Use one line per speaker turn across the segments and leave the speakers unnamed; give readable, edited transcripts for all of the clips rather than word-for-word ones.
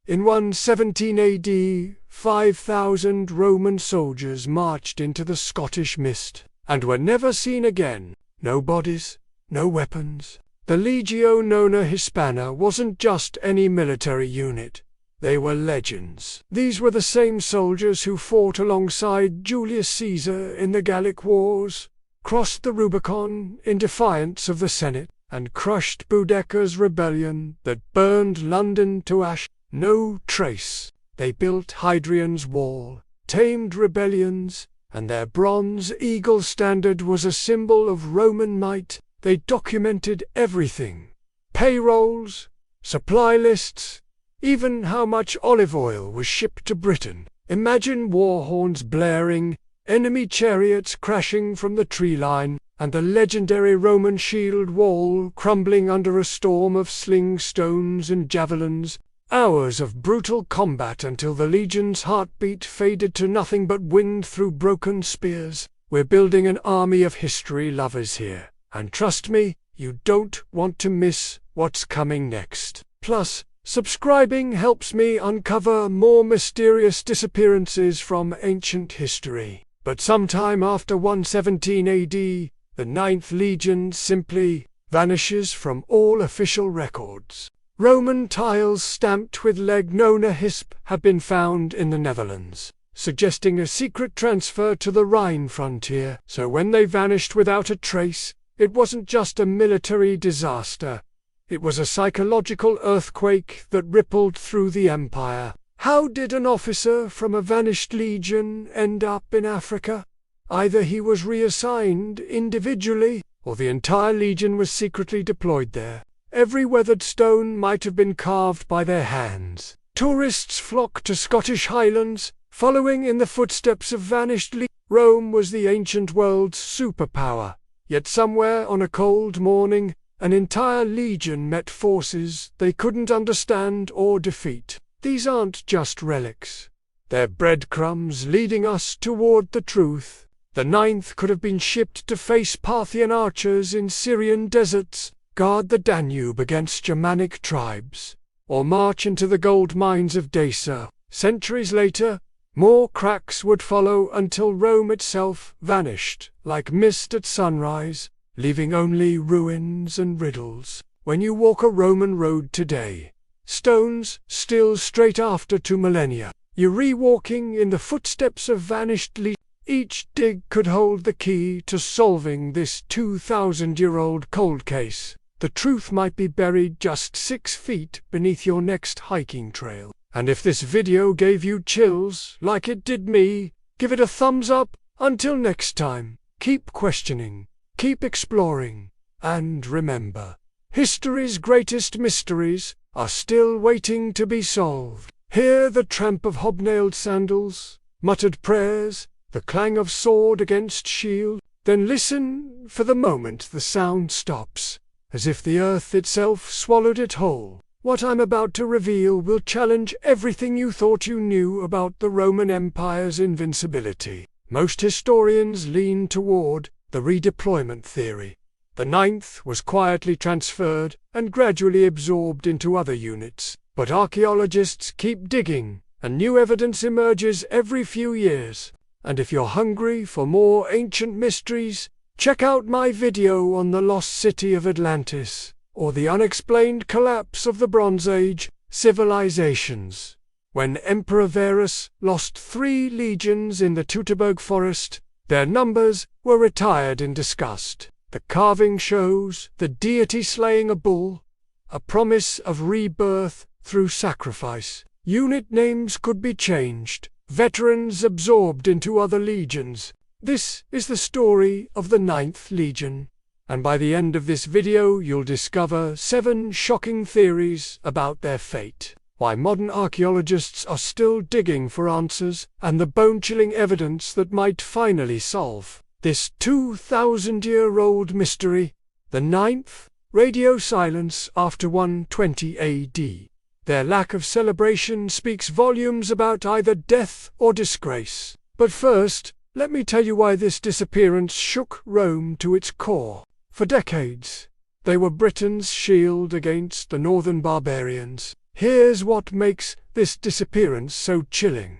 In 117 AD, 5,000 Roman soldiers marched into the Scottish mist, and were never seen again. No bodies, no weapons. The Legio Nona Hispana wasn't just any military unit. They were legends. These were the same soldiers who fought alongside Julius Caesar in the Gallic Wars, crossed the Rubicon in defiance of the Senate, and crushed Boudicca's rebellion that burned London to ash. No trace. They built Hadrian's Wall, tamed rebellions, and their bronze eagle standard was a symbol of Roman might. They documented everything: payrolls, supply lists, even how much olive oil was shipped to Britain. Imagine war horns blaring, enemy chariots crashing from the tree line, and the legendary Roman shield wall crumbling under a storm of sling stones and javelins. Hours of brutal combat until the legion's heartbeat faded to nothing but wind through broken spears. We're building an army of history lovers here, and trust me, you don't want to miss what's coming next. Plus, subscribing helps me uncover more mysterious disappearances from ancient history. But sometime after 117 AD, the 9th Legion simply vanishes from all official records. Roman tiles stamped with Leg Nona Hisp have been found in the Netherlands, suggesting a secret transfer to the Rhine frontier. So when they vanished without a trace, it wasn't just a military disaster. It was a psychological earthquake that rippled through the empire. How did an officer from a vanished legion end up in Africa? Either he was reassigned individually, or the entire legion was secretly deployed there. Every weathered stone might have been carved by their hands. Tourists flocked to Scottish Highlands, following in the footsteps of vanished legions. Rome was the ancient world's superpower, yet somewhere on a cold morning, an entire legion met forces they couldn't understand or defeat. These aren't just relics. They're breadcrumbs leading us toward the truth. The 9th could have been shipped to face Parthian archers in Syrian deserts, guard the Danube against Germanic tribes, or march into the gold mines of Dacia. Centuries later, more cracks would follow until Rome itself vanished like mist at sunrise, leaving only ruins and riddles. When you walk a Roman road today, stones still straight after 2 millennia, you're re-walking in the footsteps of vanished legions. Each dig could hold the key to solving this 2,000-year-old cold case. The truth might be buried just 6 feet beneath your next hiking trail. And if this video gave you chills like it did me, give it a thumbs up. Until next time, keep questioning, keep exploring, and remember, history's greatest mysteries are still waiting to be solved. Hear the tramp of hobnailed sandals, muttered prayers, the clang of sword against shield, then listen for the moment the sound stops, as if the earth itself swallowed it whole. What I'm about to reveal will challenge everything you thought you knew about the Roman Empire's invincibility. Most historians lean toward the redeployment theory. The 9th was quietly transferred and gradually absorbed into other units. But archaeologists keep digging, and new evidence emerges every few years. And if you're hungry for more ancient mysteries, check out my video on the lost city of Atlantis, or the unexplained collapse of the Bronze Age civilizations. When Emperor Verus lost 3 legions in the Teutoburg forest, their numbers were retired in disgust. The carving shows the deity slaying a bull, a promise of rebirth through sacrifice. Unit names could be changed, veterans absorbed into other legions. This is the story of the 9th Legion, and by the end of this video you'll discover 7 shocking theories about their fate, why modern archaeologists are still digging for answers, and the bone-chilling evidence that might finally solve this 2,000-year-old mystery. The 9th, radio silence after 120 AD. Their lack of celebration speaks volumes about either death or disgrace. But first, let me tell you why this disappearance shook Rome to its core. For decades, they were Britain's shield against the northern barbarians. Here's what makes this disappearance so chilling?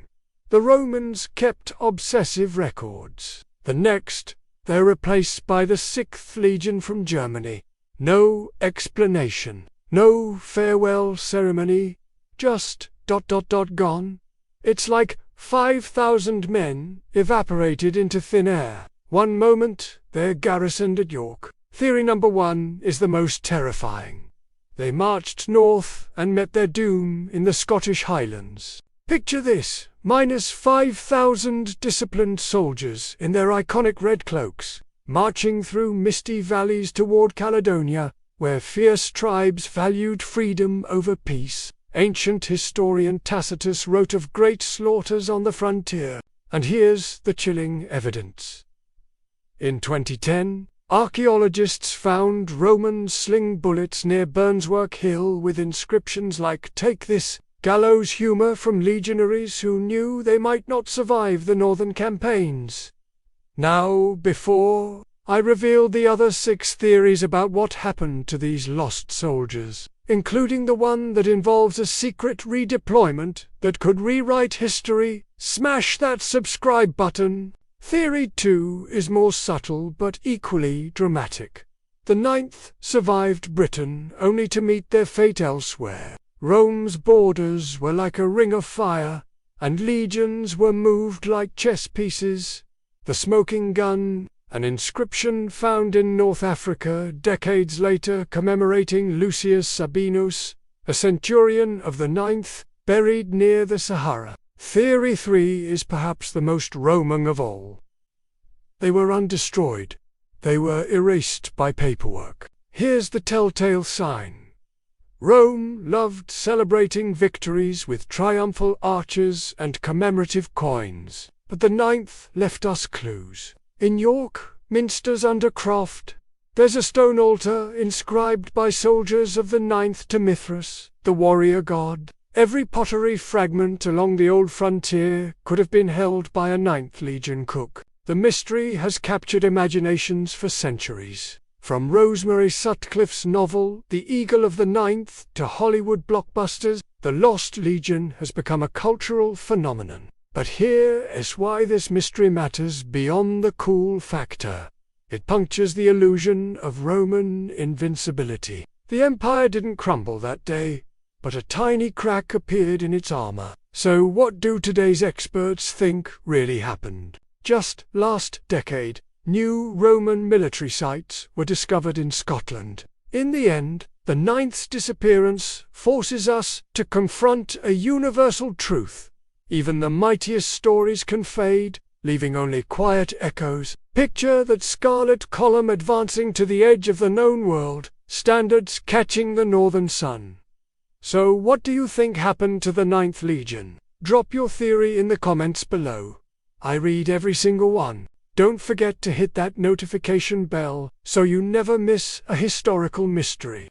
The Romans kept obsessive records. The next, they're replaced by the 6th Legion from Germany. No explanation, no farewell ceremony, just ... gone. It's like 5,000 men evaporated into thin air. One moment, they're garrisoned at York. Theory number 1 is the most terrifying. They marched north and met their doom in the Scottish Highlands. Picture this, minus 5,000 disciplined soldiers in their iconic red cloaks, marching through misty valleys toward Caledonia, where fierce tribes valued freedom over peace. Ancient historian Tacitus wrote of great slaughters on the frontier, and here's the chilling evidence. In 2010, archaeologists found Roman sling bullets near Burnswork Hill with inscriptions like "Take this," gallows humor from legionaries who knew they might not survive the northern campaigns. Now, before I reveal the other 6 theories about what happened to these lost soldiers, including the one that involves a secret redeployment that could rewrite history, smash that subscribe button. Theory 2 is more subtle but equally dramatic. The 9th survived Britain only to meet their fate elsewhere. Rome's borders were like a ring of fire, and legions were moved like chess pieces. The smoking gun, an inscription found in North Africa decades later commemorating Lucius Sabinus, a centurion of the 9th, buried near the Sahara. Theory 3 is perhaps the most Roman of all. They were undestroyed. They were erased by paperwork. Here's the telltale sign. Rome loved celebrating victories with triumphal arches and commemorative coins, but the 9th left us clues. In York, Minster's Undercroft, there's a stone altar inscribed by soldiers of the 9th to Mithras, the warrior god. Every pottery fragment along the old frontier could have been held by a 9th Legion cook. The mystery has captured imaginations for centuries. From Rosemary Sutcliffe's novel The Eagle of the 9th to Hollywood blockbusters, the Lost Legion has become a cultural phenomenon. But here is why this mystery matters beyond the cool factor. It punctures the illusion of Roman invincibility. The empire didn't crumble that day, but a tiny crack appeared in its armor. So what do today's experts think really happened? Just last decade, new Roman military sites were discovered in Scotland. In the end, the 9th's disappearance forces us to confront a universal truth. Even the mightiest stories can fade, leaving only quiet echoes. Picture that scarlet column advancing to the edge of the known world, standards catching the northern sun. So what do you think happened to the 9th Legion? Drop your theory in the comments below. I read every single one. Don't forget to hit that notification bell so you never miss a historical mystery.